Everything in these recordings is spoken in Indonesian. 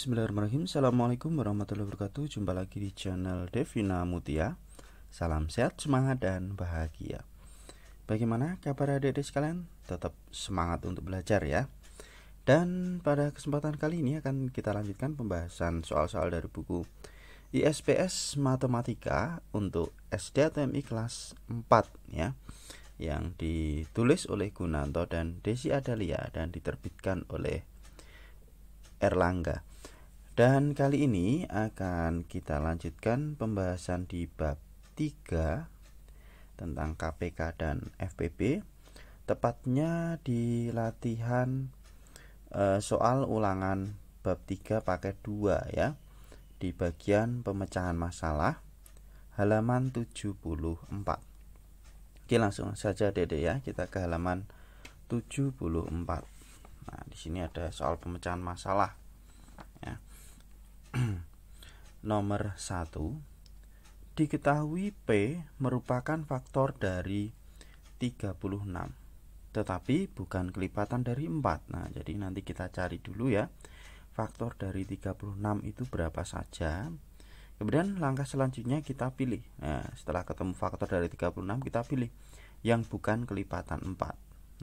Bismillahirrahmanirrahim. Assalamualaikum warahmatullahi wabarakatuh. Jumpa lagi di channel Devina Mutia. Salam sehat, semangat, dan bahagia. Bagaimana kabar adik-adik sekalian? Tetap semangat untuk belajar ya. Dan pada kesempatan kali ini akan kita lanjutkan pembahasan soal-soal dari buku ISPS Matematika untuk SD atau MI kelas 4 ya, yang ditulis oleh Gunanto dan Desi Adalia dan diterbitkan oleh Erlangga. Dan kali ini akan kita lanjutkan pembahasan di bab 3 tentang KPK dan FPB, tepatnya di latihan soal ulangan bab 3 paket 2 ya, di bagian pemecahan masalah halaman 74. Oke, langsung saja Dede ya, kita ke halaman 74. Nah, di sini ada soal pemecahan masalah ya. Nomor 1. Diketahui P merupakan faktor dari 36, tetapi bukan kelipatan dari 4. Nah, jadi nanti kita cari dulu ya, faktor dari 36 itu berapa saja. Kemudian langkah selanjutnya kita pilih. Nah, setelah ketemu faktor dari 36, kita pilih yang bukan kelipatan 4.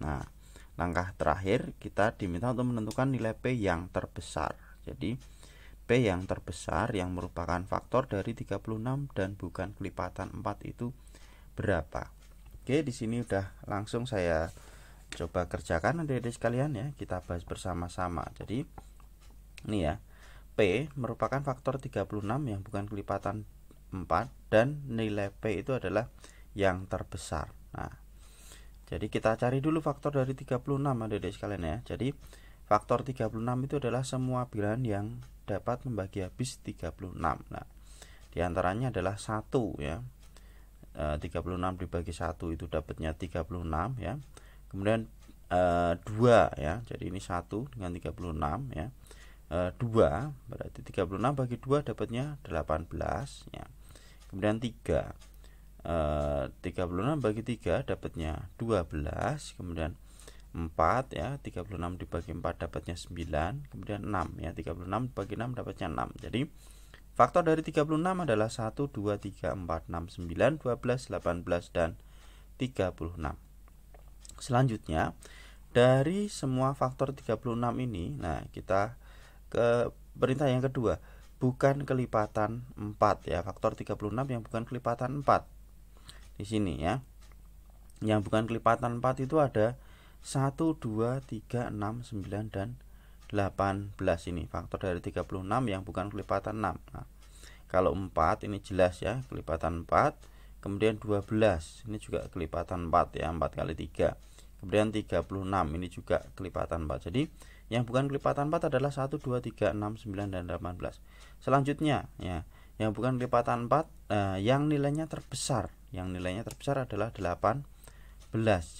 Nah, langkah terakhir kita diminta untuk menentukan nilai P yang terbesar. Jadi P yang terbesar yang merupakan faktor dari 36 dan bukan kelipatan 4 itu berapa? Oke, di sini udah langsung saya coba kerjakan adik-adik sekalian ya. Kita bahas bersama-sama. Jadi ini ya, P merupakan faktor 36 yang bukan kelipatan 4 dan nilai P itu adalah yang terbesar. Nah, jadi kita cari dulu faktor dari 36 adik-adik sekalian ya. Jadi faktor 36 itu adalah semua bilangan yang dapat membagi habis 36. Nah, diantaranya adalah 1 ya. 36 dibagi 1 itu dapatnya 36 ya. Kemudian 2 ya. Jadi ini 1 dengan 36 ya. 2 berarti 36 bagi 2 dapatnya 18 ya. Kemudian 3 36 bagi 3 dapatnya 12. Kemudian 4 ya, 36 dibagi 4 dapatnya 9. Kemudian 6 ya, 36 bagi 6 dapatnya 6. Jadi faktor dari 36 adalah 1, 2, 3, 4, 6, 9, 12, 18, dan 36. Selanjutnya dari semua faktor 36 ini, nah kita ke perintah yang kedua, bukan kelipatan 4 ya. Faktor 36 yang bukan kelipatan 4 di sini ya. Yang bukan kelipatan 4 itu ada 1, 2, 3, 6, 9, dan 18. Ini faktor dari 36 yang bukan kelipatan 6. Nah, kalau 4 ini jelas ya, kelipatan 4. Kemudian 12 ini juga kelipatan 4 ya, 4 kali 3. Kemudian 36 ini juga kelipatan 4. Jadi yang bukan kelipatan 4 adalah 1, 2, 3, 6, 9, dan 18. Selanjutnya ya, yang bukan kelipatan 4 yang nilainya terbesar. Yang nilainya terbesar adalah 18.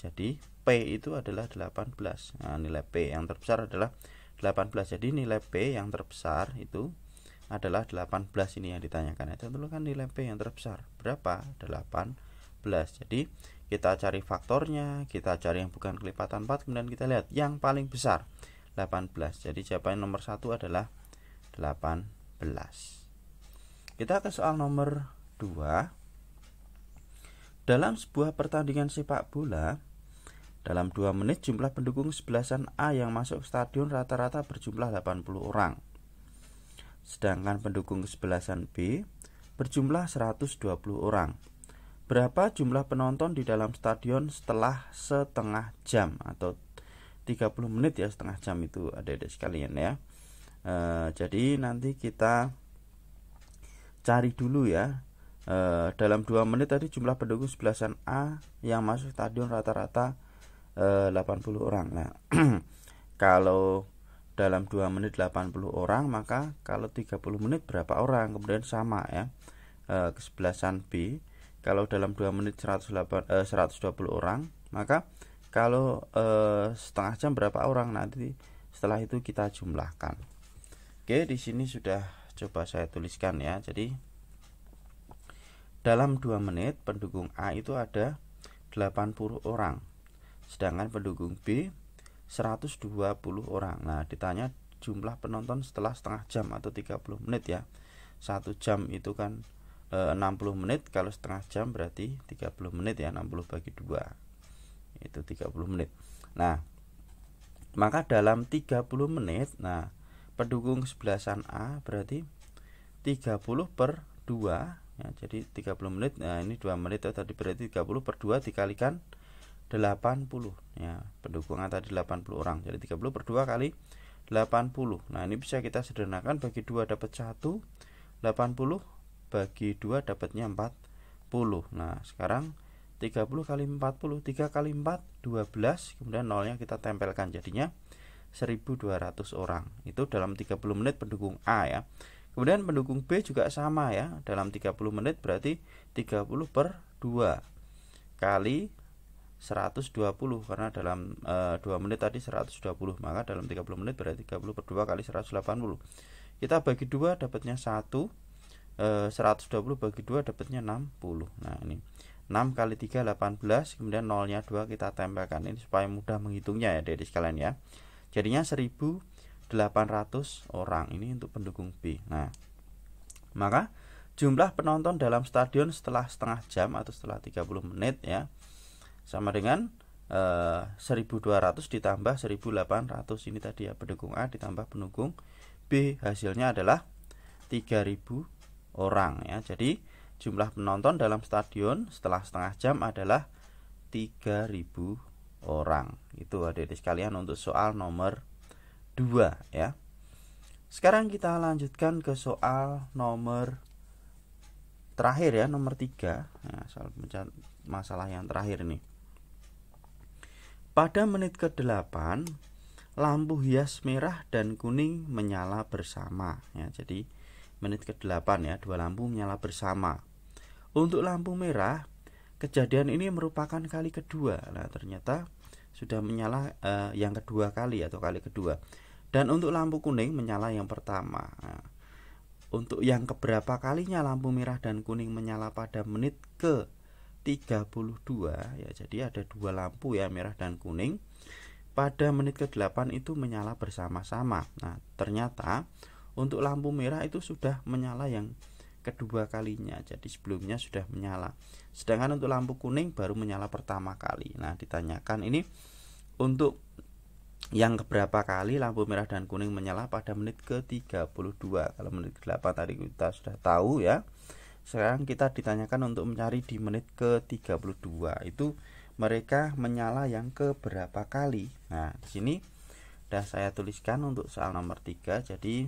Jadi P itu adalah 18. Nah, nilai P yang terbesar adalah 18. Jadi nilai P yang terbesar itu adalah 18. Ini yang ditanyakan. Itu tentukan nilai P yang terbesar. Berapa? 18. Jadi kita cari faktornya, kita cari yang bukan kelipatan 4, kemudian kita lihat yang paling besar 18. Jadi jawaban nomor 1 adalah 18. Kita ke soal nomor 2. Dalam sebuah pertandingan sepak bola, dalam 2 menit jumlah pendukung sebelasan A yang masuk stadion rata-rata berjumlah 80 orang. Sedangkan pendukung sebelasan B berjumlah 120 orang. Berapa jumlah penonton di dalam stadion setelah setengah jam atau 30 menit ya, setengah jam itu adik-adik sekalian ya. Jadi nanti kita cari dulu ya. Dalam 2 menit tadi jumlah pendukung sebelasan A yang masuk stadion rata-rata 80 orang. Nah, kalau dalam 2 menit 80 orang, maka kalau 30 menit berapa orang? Kemudian sama ya. Kesebelasan B, kalau dalam 2 menit 120 orang, maka kalau setengah jam berapa orang? Nanti setelah itu kita jumlahkan. Oke, di sini sudah coba saya tuliskan ya. Jadi dalam 2 menit pendukung A itu ada 80 orang. Sedangkan pendukung B 120 orang. Nah, ditanya jumlah penonton setelah setengah jam atau 30 menit ya. 1 jam itu kan 60 menit, kalau setengah jam berarti 30 menit ya, 60 bagi 2 itu 30 menit. Nah, maka dalam 30 menit, nah pendukung kesebelasan A berarti 30 per 2 ya, jadi 30 menit, nah ini 2 menit tadi, berarti 30 per 2 dikalikan 80 ya, pendukungnya tadi 80 orang, jadi 30 per 2 kali 80. Nah ini bisa kita sederhanakan, bagi 2 dapat 1, 80 bagi 2 dapatnya 40. Nah sekarang 30 kali 40, 3 kali 4 12, kemudian nolnya kita tempelkan, jadinya 1200 orang. Itu dalam 30 menit pendukung A ya. Kemudian pendukung B juga sama ya, dalam 30 menit berarti 30 per 2 kali 120, karena dalam 2 menit tadi 120, maka dalam 30 menit berarti 30 per 2 kali 180. Kita bagi 2 dapatnya 1, 120 bagi 2 dapatnya 60. Nah ini 6 kali 3 18, kemudian nolnya 2 kita tempelkan, ini supaya mudah menghitungnya ya adik-adik sekalian ya. Jadinya 1800 orang, ini untuk pendukung B. Nah maka jumlah penonton dalam stadion setelah setengah jam atau setelah 30 menit ya, sama dengan 1200 ditambah 1800 ini tadi ya, pendukung A ditambah pendukung B, hasilnya adalah 3000 orang ya. Jadi jumlah penonton dalam stadion setelah setengah jam adalah 3000 orang. Itu adik-adik sekalian untuk soal nomor 2 ya. Sekarang kita lanjutkan ke soal nomor terakhir ya, nomor 3. Nah, soal masalah yang terakhir ini. Pada menit ke-8 lampu hias merah dan kuning menyala bersama ya. Jadi menit ke-8 ya, 2 lampu menyala bersama. Untuk lampu merah, kejadian ini merupakan kali kedua. Nah ternyata sudah menyala yang kedua kali atau kali kedua. Dan untuk lampu kuning menyala yang pertama. Nah, untuk yang keberapa kalinya lampu merah dan kuning menyala pada menit ke-32 ya, jadi ada 2 lampu ya, merah dan kuning. Pada menit ke-8 itu menyala bersama-sama. Nah ternyata untuk lampu merah itu sudah menyala yang kedua kalinya, jadi sebelumnya sudah menyala. Sedangkan untuk lampu kuning baru menyala pertama kali. Nah ditanyakan ini untuk yang keberapa kali lampu merah dan kuning menyala pada menit ke-32. Kalau menit ke-8 tadi kita sudah tahu ya. Sekarang kita ditanyakan untuk mencari di menit ke-32 itu mereka menyala yang keberapa kali. Nah di sini sudah saya tuliskan untuk soal nomor 3. Jadi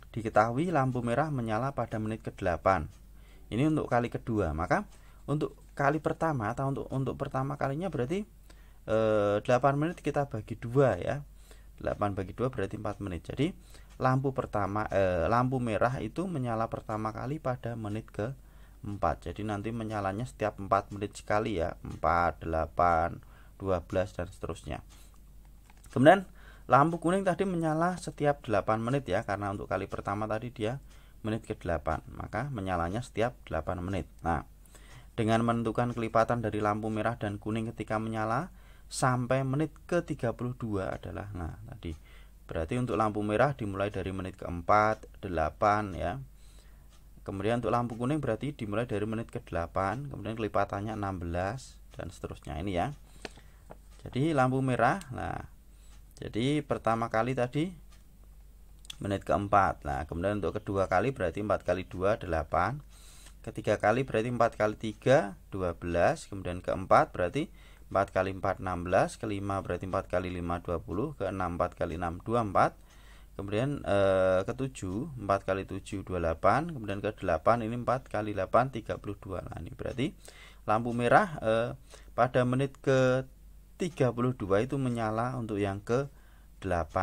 diketahui lampu merah menyala pada menit ke-8. Ini untuk kali kedua. Maka untuk kali pertama atau untuk pertama kalinya berarti 8 menit kita bagi 2 ya. 8 bagi 2 berarti 4 menit. Jadi lampu merah itu menyala pertama kali pada menit ke-4. Jadi nanti menyalanya setiap 4 menit sekali ya. 4, 8, 12 dan seterusnya. Kemudian lampu kuning tadi menyala setiap 8 menit ya, karena untuk kali pertama tadi dia menit ke-8, maka menyalanya setiap 8 menit. Nah, dengan menentukan kelipatan dari lampu merah dan kuning ketika menyala sampai menit ke-32 adalah, nah tadi berarti untuk lampu merah dimulai dari menit ke-4, 8 ya. Kemudian untuk lampu kuning berarti dimulai dari menit ke-8, kemudian kelipatannya 16 dan seterusnya ini ya. Jadi lampu merah, nah jadi pertama kali tadi menit ke-4. Nah kemudian untuk kedua kali berarti 4 kali 2 8. Ketiga kali berarti 4 kali 3 12. Kemudian keempat berarti 4 kali 4 16. Kelima berarti 4 kali 5 20. Keenam 4 kali 6 24. Kemudian ketujuh 4 kali 7 28. Kemudian ke-8 ini 4 kali 8 32. Nah ini berarti lampu merah pada menit ke-32 itu menyala untuk yang ke-8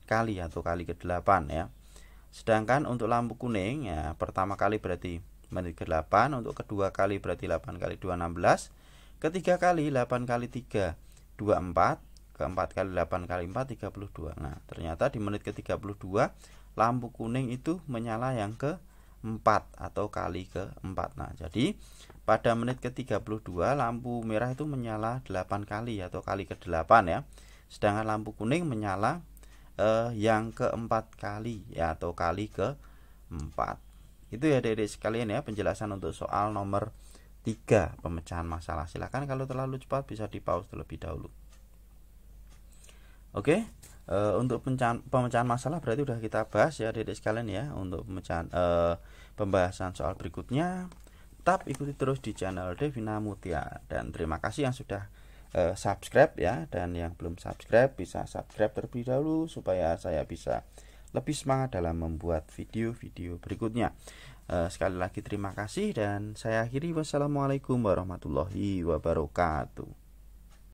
kali atau kali ke-8 ya. Sedangkan untuk lampu kuning ya, pertama kali berarti menit ke-8, untuk kedua kali berarti 8 kali 2 16, ketiga kali 8 kali 3 24, keempat kali 8 kali 4 32. Nah ternyata di menit ke-32 lampu kuning itu menyala yang ke-4 atau kali ke-4. Nah jadi pada menit ke-32 lampu merah itu menyala 8 kali atau kali ke-8 ya. Sedangkan lampu kuning menyala yang keempat kali ya, atau kali ke-4. Itu ya adik-adik sekalian ya penjelasan untuk soal nomor 3 pemecahan masalah. Silakan kalau terlalu cepat bisa di pause terlebih dahulu. Oke, untuk pemecahan masalah berarti udah kita bahas ya adik-adik sekalian ya. Untuk pembahasan soal berikutnya tetap ikuti terus di channel Devina Mutia, dan terima kasih yang sudah subscribe ya, dan yang belum subscribe bisa subscribe terlebih dahulu supaya saya bisa lebih semangat dalam membuat video-video berikutnya. Sekali lagi terima kasih dan saya akhiri. Wassalamualaikum warahmatullahi wabarakatuh.